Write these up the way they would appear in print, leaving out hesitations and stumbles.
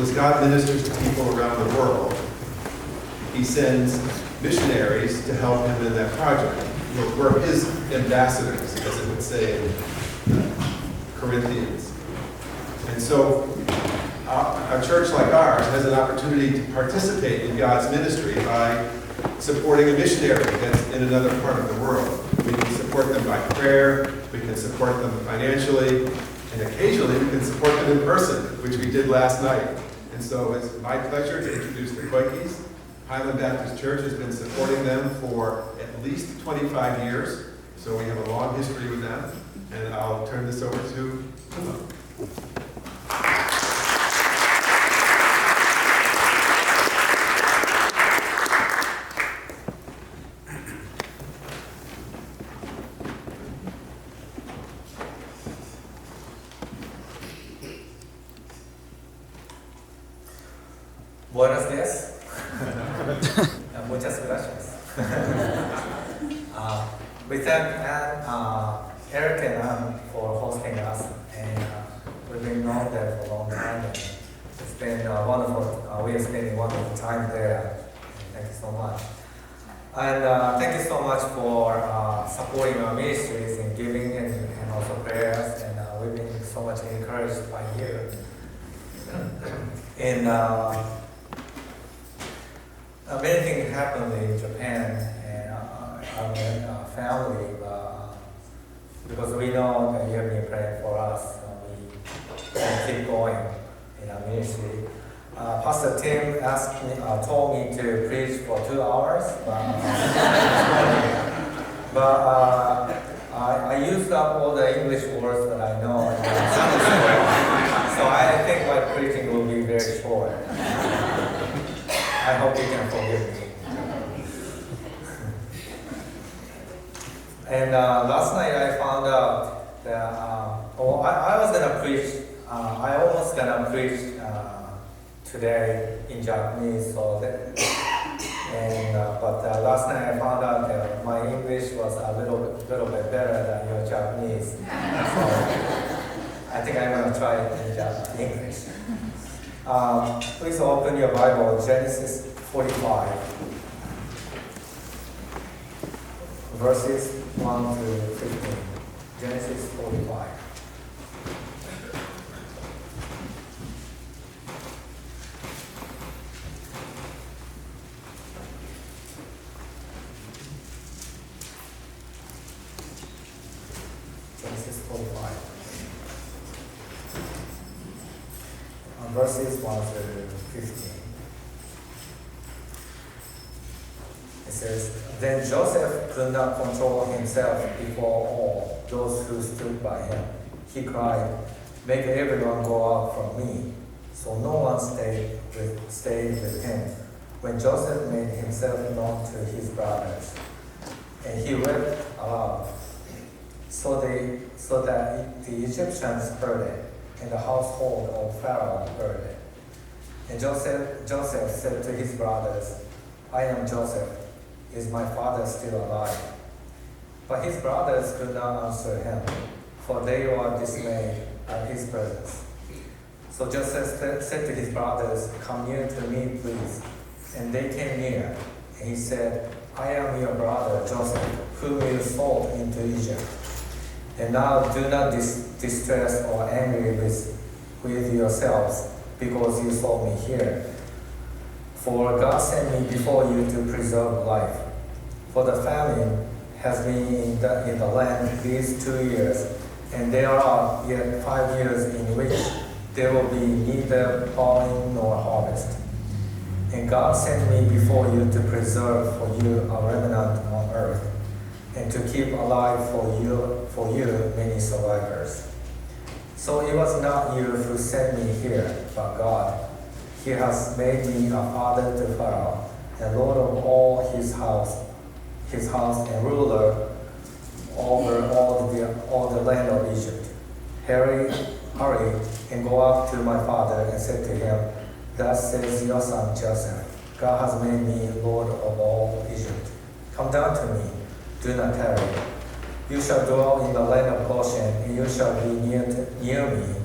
as God ministers to people around the world, he sends missionaries to help him in that project. We're his ambassadors, as it would say in Corinthians. And so a church like ours has an opportunity to participate in God's ministry by supporting a missionary that's in another part of the world. We can support them by prayer, we can support them financially, and occasionally we can support them in person, which we did last night. And so it's my pleasure to introduce the Koikes. Highland Baptist Church has been supporting them for at least 25 years, so we have a long history with them. And I'll turn this over to Tomoo. Buenos días. Muchas gracias. We thank Eric and Ann for hosting us, and we've been known there for a long time. And it's been wonderful. We are spending wonderful time there. Thank you so much. And thank you so much for supporting our ministries and giving and also prayers. And we've been so much encouraged by you. And many things happened in Japan and our family, because we know that you have been praying for us. We can keep going in our ministry. Pastor Tim told me to preach for 2 hours, but I used up all the English words that I know in Sunday school, so I think my preaching will be very short. I hope you can forgive me. And last night I found out that, I was gonna preach, I almost gonna preach today in Japanese, but last night I found out that my English was a little bit better than your Japanese. So I think I'm gonna try it in English. Please open your Bible, Genesis 45, verses 1 to 15. Genesis 45. Genesis 45. Verses 1 to 15. It says, Then Joseph could not control himself before all those who stood by him. He cried, Make everyone go out from me. So no one stayed with him when Joseph made himself known to his brothers. And he wept aloud, so that the Egyptians heard it, and the household of Pharaoh heard it. And Joseph said to his brothers, I am Joseph. Is my father still alive? But his brothers could not answer him, for they were dismayed at his presence. So Joseph said to his brothers, Come near to me, please. And they came near. And he said, I am your brother Joseph, whom you sold into Egypt. And now do not distress or angry with yourselves, because you sold me here. For God sent me before you to preserve life. For the famine has been in the land these 2 years, and there are yet 5 years in which there will be neither plowing nor harvest. And God sent me before you to preserve for you a remnant on earth, and to keep alive for you many survivors. So it was not you who sent me here, but God. He has made me a father to Pharaoh, and lord of all his house, and ruler over all the land of Egypt. Hurry, and go up to my father and say to him, Thus says your son Joseph, God has made me lord of all Egypt. Come down to me, do not tarry. You shall dwell in the land of Goshen, and you shall be near me,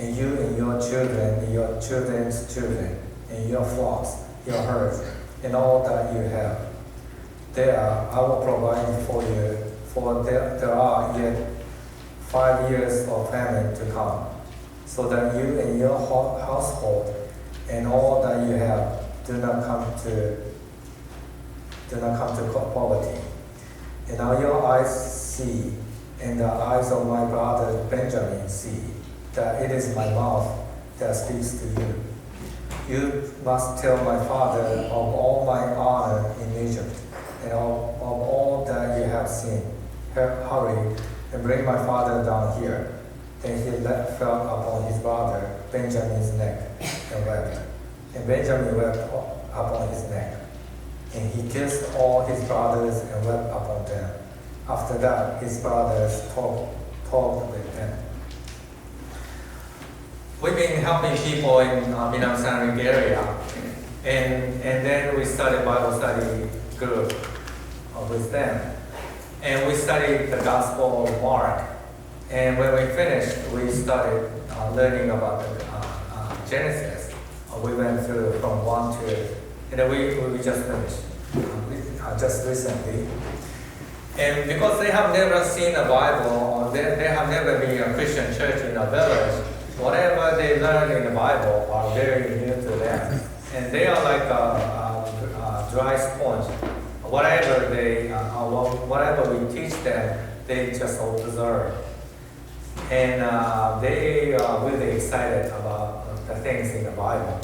and you and your children, and your children's children, and your flocks, your herds, and all that you have. There I will provide for you, for there are yet 5 years of famine to come, so that you and your household and all that you have do not come to poverty. And now your eyes see, and the eyes of my brother Benjamin see, that it is my mouth that speaks to you. You must tell my father of all my honor in Egypt, and of all that you have seen. Hurry and bring my father down here. Then he fell upon his brother Benjamin's neck and wept. And Benjamin wept upon his neck. And he kissed all his brothers and wept upon them. After that, his brothers talked with him. We've been helping people in Missionary area, and then we started Bible study group with them. And we studied the Gospel of Mark. And when we finished, we started learning about the Genesis. We went through from 1 to, and we just finished just recently. And because they have never seen a Bible, or they have never been a Christian church in a village, whatever they learn in the Bible are very new to them. And they are like a dry sponge. Whatever we teach them, they just observe. And they are really excited about the things in the Bible.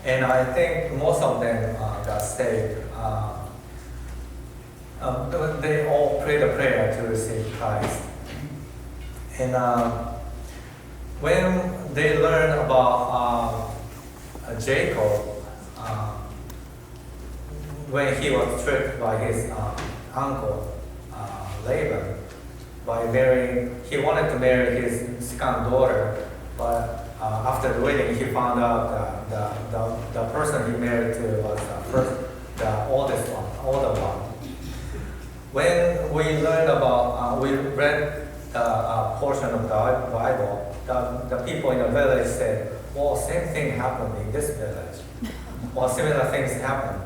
And I think most of them got saved. They all prayed a prayer to receive Christ. And when they learn about Jacob, when he was tricked by his uncle Laban by marrying, he wanted to marry his second daughter, but after the wedding he found out that the person he married to was the oldest one, older one. When we learned about, we read the portion of the Bible, the people in the village said, well, same thing happened in this village. Or similar things happened.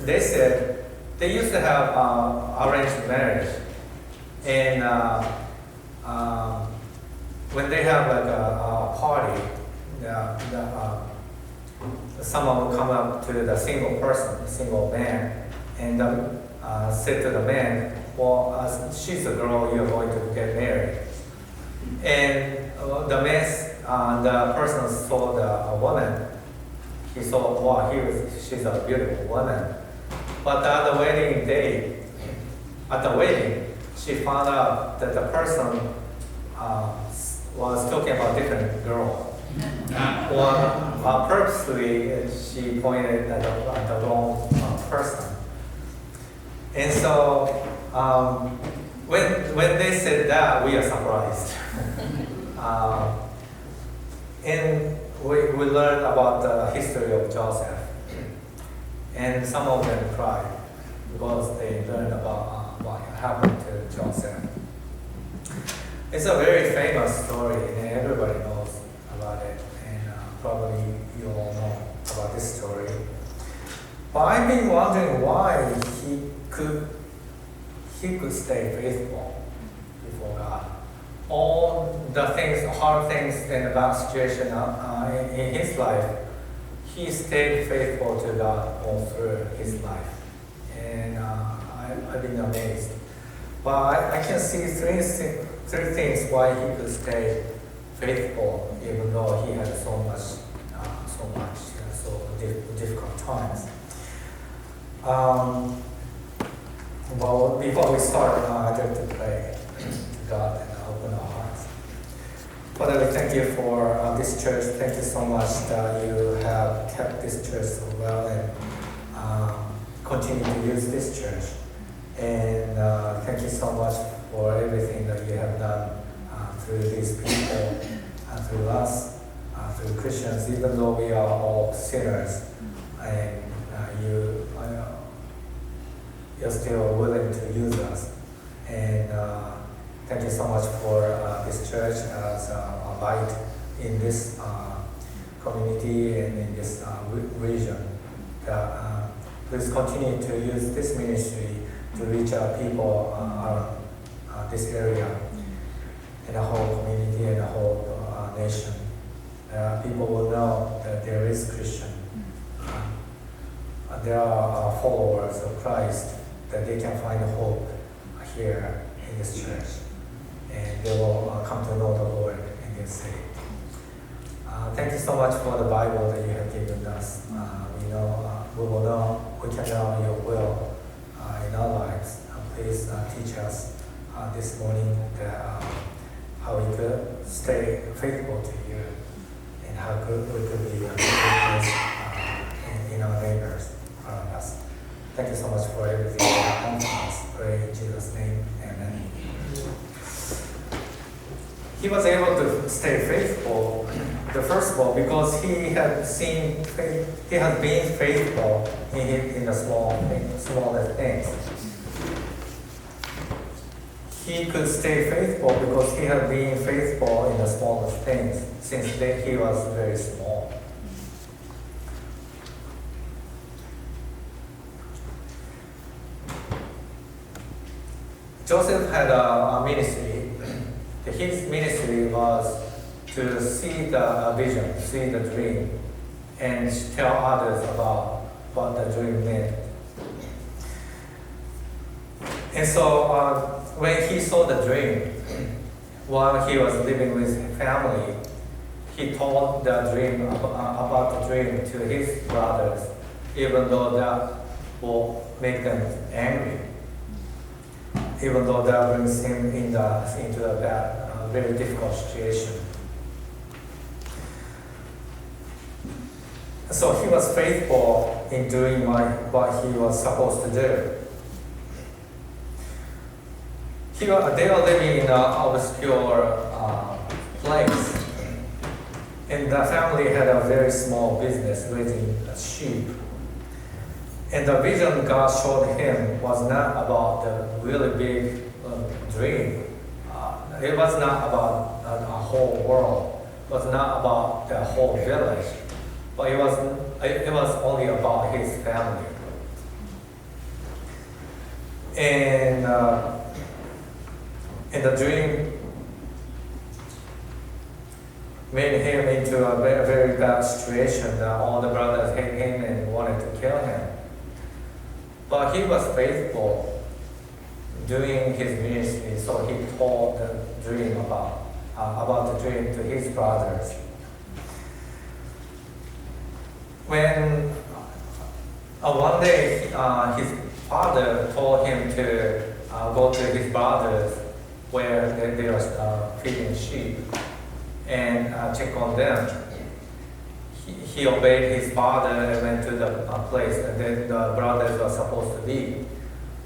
They said they used to have arranged marriage. And when they have like a party, someone will come up to the single man, and say to the man, well, she's a girl, you're going to get married. And the person saw a woman. He saw, wow, she's a beautiful woman. But at the wedding day, she found out that the person was talking about a different girl. Purposely, she pointed at the wrong person. And so, when they said that, we are surprised. And we learned about the history of Joseph. And some of them cried because they learned about what happened to Joseph. It's a very famous story, and everybody knows about it. And probably you all know about this story. But I've been wondering why he could stay faithful before God. All the things, hard things and the bad situation in his life, he stayed faithful to God all through his life. And I've been amazed. But I can see three things why he could stay faithful, even though he had so difficult times. Well, before we start, I'd like to pray to God and open our hearts. Father, we thank you for this church. Thank you so much that you have kept this church so well and continue to use this church. And thank you so much for everything that you have done through these people, through us, through Christians, even though we are all sinners. And you're still willing to use us. And Thank you so much for this church as a light in this community and in this region. Please continue to use this ministry to reach out people around this area and the whole community and the whole nation. People will know that there is Christian. There are followers of Christ, that they can find hope here in this church. And they will come to know the Lord and get saved. Thank you so much for the Bible that you have given us. We will know, we can know your will in our lives. Please teach us this morning that, how we could stay faithful to you and how good we could be in our neighbors around us. Thank you so much for everything that you have done for us. Pray in Jesus' name, amen. He was able to stay faithful, first of all, because he had been faithful in the smallest things. He could stay faithful because he had been faithful in the smallest things since he was very small. Joseph had a ministry. His ministry was to see the vision, see the dream, and tell others about what the dream meant. And so when he saw the dream, while he was living with his family, he told the dream about the dream to his brothers, even though that will make them angry. Even though that brings him into a bad, very difficult situation. So he was faithful in doing what he was supposed to do. They were living in an obscure place. And the family had a very small business raising sheep. And the vision God showed him was not about the really big dream. It was not about the whole world. It was not about the whole village. But it was only about his family. And the dream made him into a very, very bad situation that all the brothers hated him and wanted to kill him. But he was faithful doing his ministry, so he told the dream about the dream to his brothers. When one day his father told him to go to his brothers where they were feeding sheep and check on them. He obeyed his father and went to the place that the brothers were supposed to be.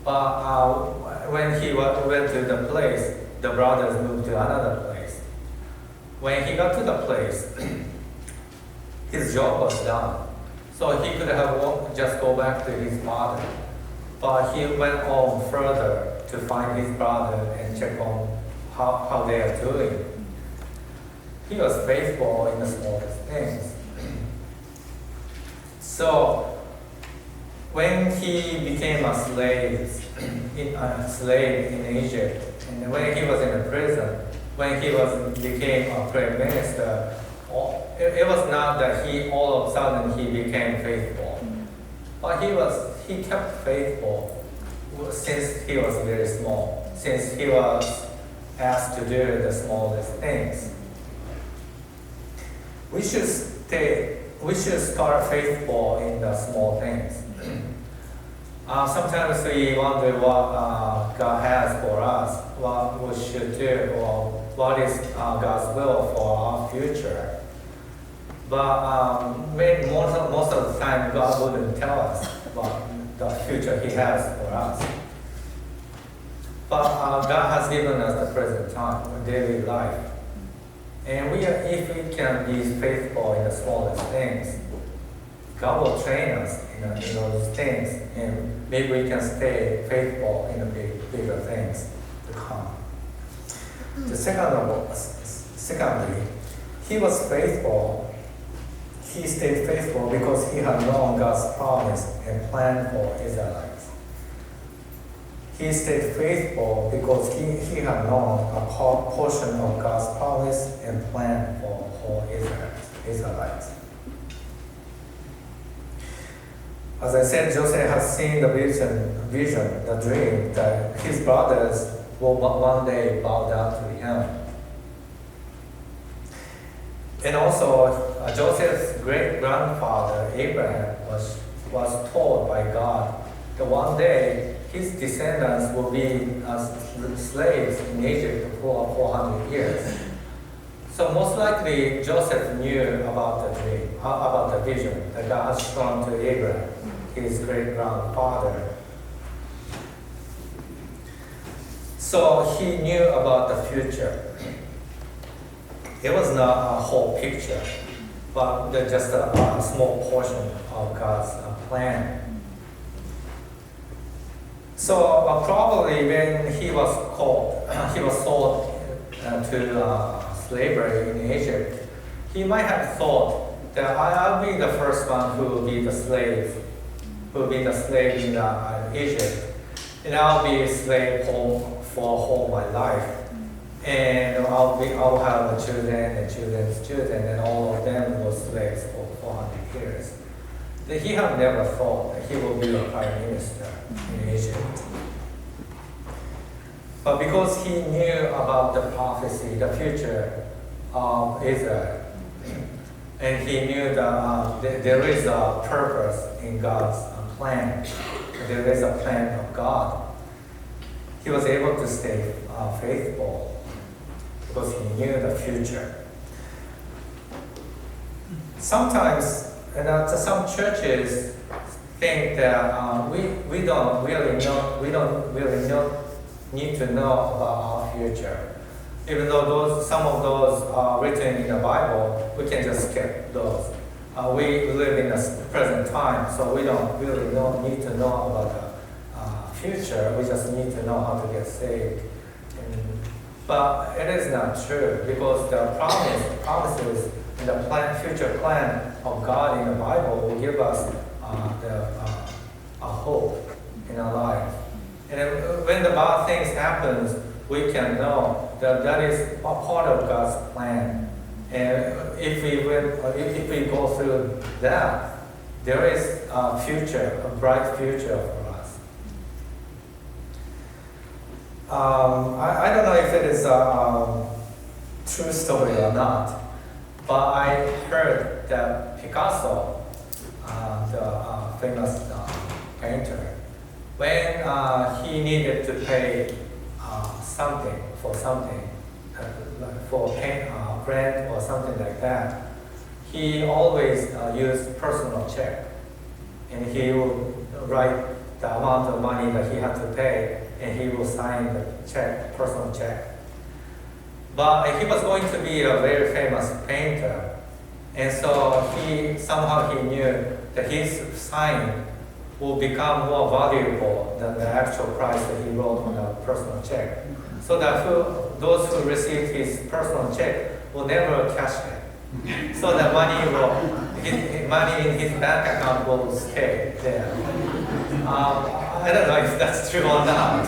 But when he went to the place, the brothers moved to another place. When he got to the place, his job was done. So he could have just go back to his father. But he went on further to find his brother and check on how they are doing. He was faithful in the smallest things. So when he became a slave in Egypt, and when he was in a prison, when he became a prime minister, it was not that all of a sudden he became faithful, but he kept faithful since he was very small, since he was asked to do the smallest things. We should start faithful in the small things. Sometimes we wonder what God has for us, what we should do, or what is God's will for our future. But most of the time, God wouldn't tell us what the future He has for us. But God has given us the present time, daily life. And if we can be faithful in the smallest things, God will train us in those things, and maybe we can stay faithful in the bigger things to come. Secondly, he was faithful. He stayed faithful because he had known God's promise and plan for Israelites. He stayed faithful because he had known a portion of God's promise and plan for Israelites. As I said, Joseph has seen the vision, the dream, that his brothers will one day bow down to him. And also, Joseph's great-grandfather, Abraham, was told by God that one day his descendants will be as slaves in Egypt for 400 years. So most likely, Joseph knew about the dream, about the vision that God had shown to Abraham, his great-grandfather. So he knew about the future. It was not a whole picture, but just a small portion of God's plan. So probably when he was sold to slavery in Egypt, he might have thought that I'll be the first one who will be the slave, in Egypt, and I'll be a slave for all my life, and I'll have children and children's children, and all of them were slaves for 400 years. That he had never thought that he will be a prime minister in Egypt. But because he knew about the prophecy, the future of Israel, and he knew that there is a purpose in God's plan, there is a plan of God, he was able to stay faithful because he knew the future. Sometimes, some churches think that we don't really need to know about our future. Even though some of those are written in the Bible, we can just skip those. We live in the present time, so we don't really need to know about the future. We just need to know how to get saved. But it is not true, because the promises and the future plan of God in the Bible will give us a hope in our life. And when the bad things happen, we can know that is a part of God's plan. And if we go through that, there is a future, a bright future for us. I don't know if it is a true story or not, but I heard that Picasso, the famous painter, when he needed to pay something for something, for rent or something like that, he always used personal check, and he would write the amount of money that he had to pay, and he will sign the check, personal check. But he was going to be a very famous painter, and so somehow he knew that his sign will become more valuable than the actual price that he wrote on a personal check. So that those who received his personal check will never cash it. So the money in his bank account will stay there. I don't know if that's true or not,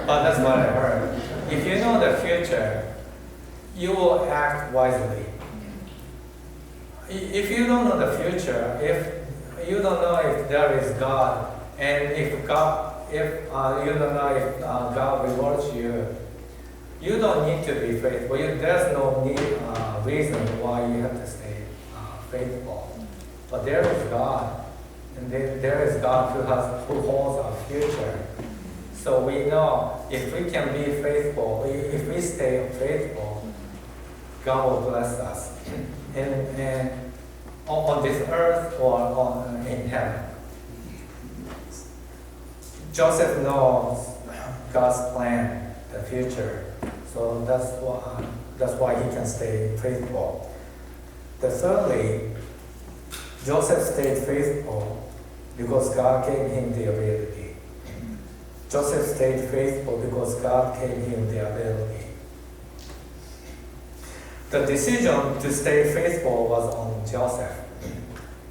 but that's what I heard. If you know the future, you will act wisely. If you don't know the future, if you don't know if there is God, and if you don't know if God rewards you, you don't need to be faithful. There's no reason why you have to stay faithful. But there is God, and there is God who holds our future. So we know if we can be faithful, if we stay faithful, God will bless us, and on this earth or in heaven. Joseph knows God's plan, the future, so that's why he can stay faithful. Thirdly, Joseph stayed faithful because God gave him the ability. Joseph stayed faithful because God gave him the ability. The decision to stay faithful was on Joseph,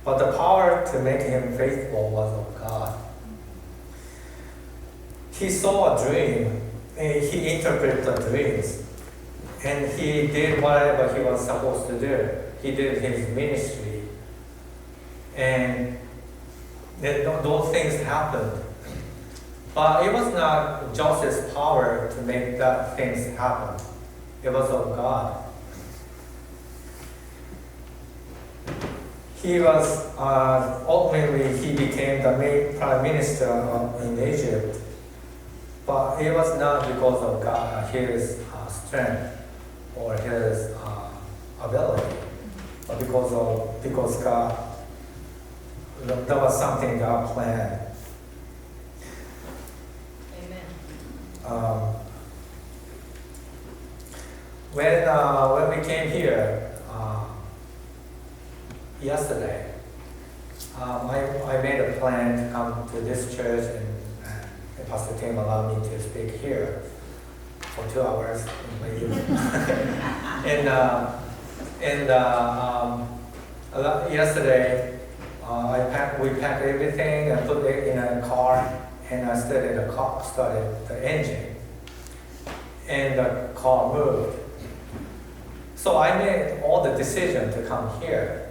but the power to make him faithful was of God. He saw a dream, and he interpreted the dreams, and he did whatever he was supposed to do. He did his ministry, and then those things happened. But it was not Joseph's power to make that things happen. It was of God. He was, ultimately, he became the main prime minister in Egypt. But it was not because of God, his strength or his ability, but because God, that was something God planned. Amen. When we came here yesterday, I made a plan to come to this church, and Pastor Tim allowed me to speak here for 2 hours in my youth. Yesterday, we packed everything and put it in a car, and I started the engine, and the car moved. So I made all the decision to come here,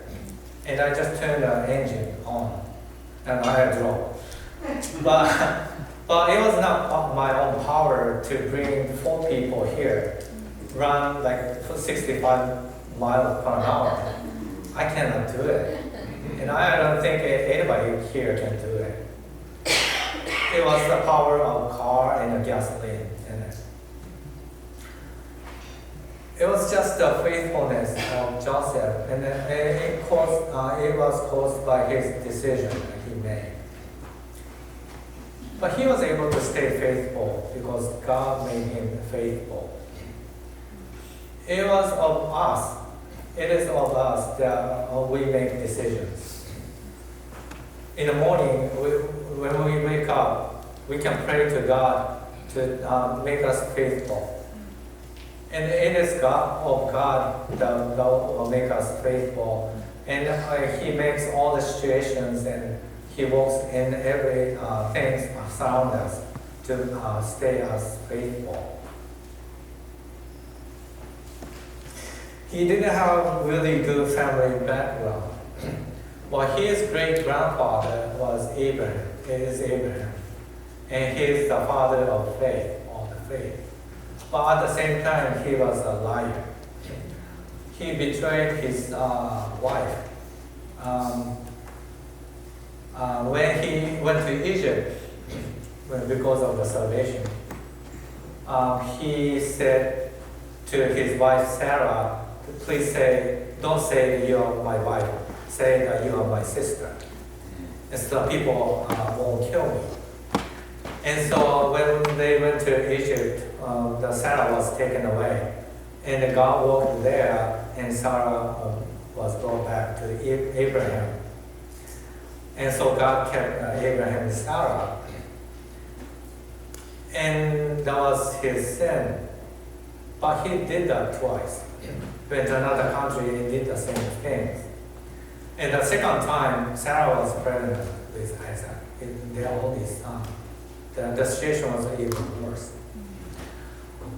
and I just turned the engine on, and I drove. But it was not my own power to bring 4 people here, run like 65 miles per hour. I cannot do it. And I don't think anybody here can do it. It was the power of car and the gasoline in it. It was just the faithfulness of Joseph, and it was caused by his decision that he made. But he was able to stay faithful because God made him faithful. It was of us. It is of us that we make decisions. In the morning, when we wake up, we can pray to God to make us faithful. And it is God that will make us faithful. And He makes all the situations, and He works in every thing around us to stay us faithful. He didn't have a really good family background. But his great-grandfather was Abraham, and he is the father of faith, or the faith. But at the same time, he was a liar. He betrayed his wife. When he went to Egypt, because of the salvation, he said to his wife Sarah, please don't say that you are my wife, say that you are my sister. And so people won't kill me. And so when they went to Egypt, the Sarah was taken away. And God walked there, and Sarah was brought back to Abraham. And so God kept Abraham and Sarah. And that was his sin. But he did that twice. Went to another country and did the same things. And the second time, Sarah was pregnant with Isaac. Their oldest son. The situation was even worse.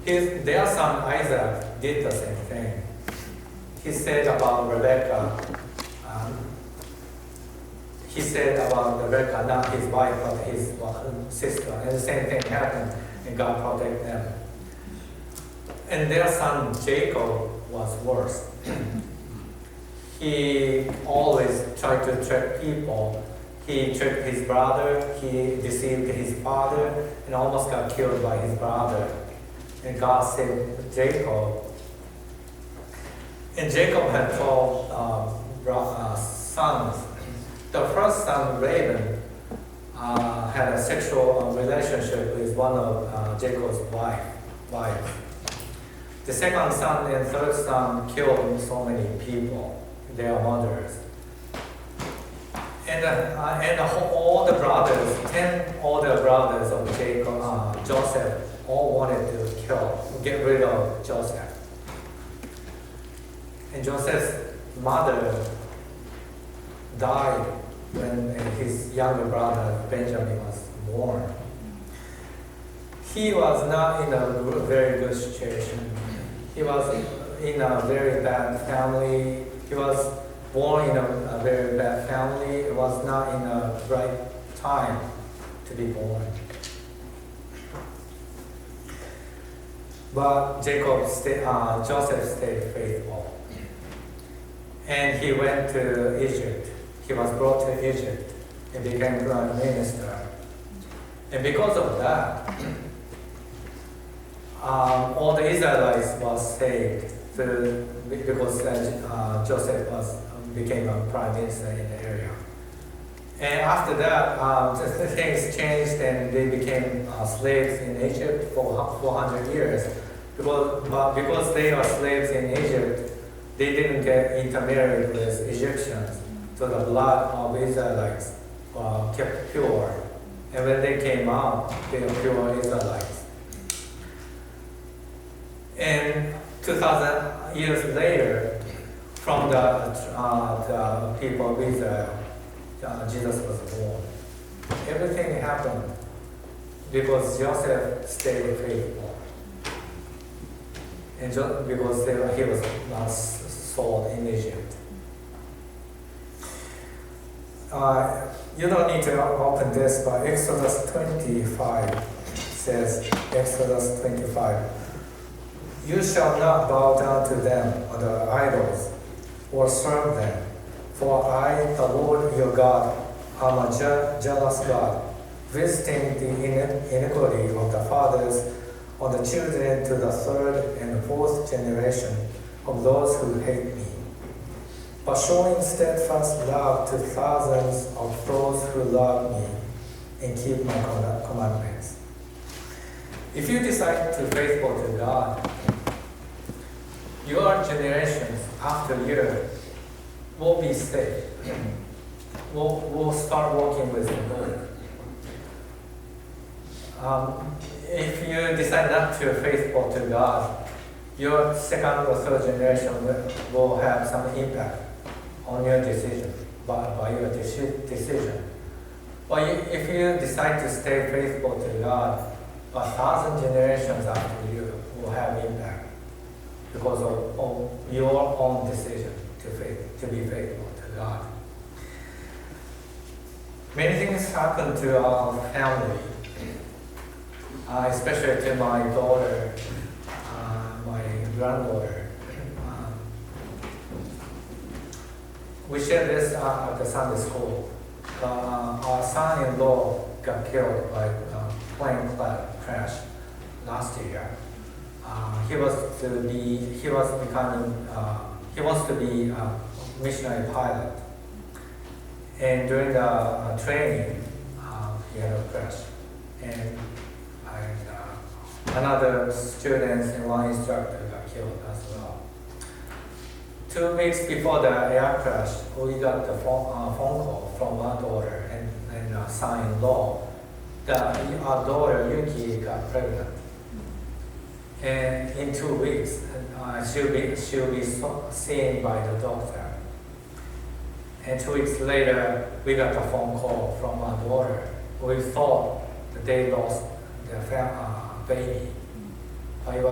Their son Isaac did the same thing. He said about Rebecca, not his wife, but his sister. And the same thing happened, and God protected them. And their son Jacob was worse. He always tried to trick people. He tricked his brother, he deceived his father, and almost got killed by his brother. And God saved Jacob. And Jacob had 12 sons. The first son, Reuben, had a sexual relationship with one of Jacob's wives. The second son and third son killed so many people, their mothers. And all the brothers, 10 older brothers of Joseph, all wanted to get rid of Joseph. And Joseph's mother died when his younger brother Benjamin was born. He was not in a very good situation. He was in a very bad family. He was born in a very bad family. It was not in the right time to be born. But Joseph stayed faithful. And he went to Egypt. He was brought to Egypt and became prime minister. And because of that, all the Israelites was saved because Joseph became a prime minister in the area. And after that, things changed and they became slaves in Egypt for 400 years. Because they are slaves in Egypt, they didn't get intermarried with Egyptians. So the blood of Israelites kept pure. And when they came out, they were pure Israelites. And 2,000 years later, from the people of Israel, Jesus was born. Everything happened because Joseph stayed faithful. And because he was not sold in Egypt. You don't need to open this, but Exodus 25 says, Exodus 25, "You shall not bow down to them or the idols or serve them. For I, the Lord your God, am a jealous God, visiting the iniquity of the fathers on the children to the third and fourth generation of those who hate me, but showing steadfast love to thousands of those who love me and keep my commandments." If you decide to be faithful to God, your generations after you will be saved. We'll start working with the Lord. If you decide not to be faithful to God, your second or third generation will have some impact on your decision, by your decision. But if you decide to stay faithful to God, 1,000 generations after you will have impact because of your own decision to be faithful to God. Many things happen to our family, especially to my daughter, my granddaughter. We shared this at the Sunday school. Our son-in-law got killed by a plane crash last year. He wants to be a missionary pilot. And during the training, he had a crash. And another student and one instructor got killed as well. 2 weeks before the air crash, we got the phone call from our daughter and son-in-law that our daughter Yuki got pregnant. And in 2 weeks, she'll be seen by the doctor. And 2 weeks later, we got a phone call from our daughter. We thought that they lost their baby.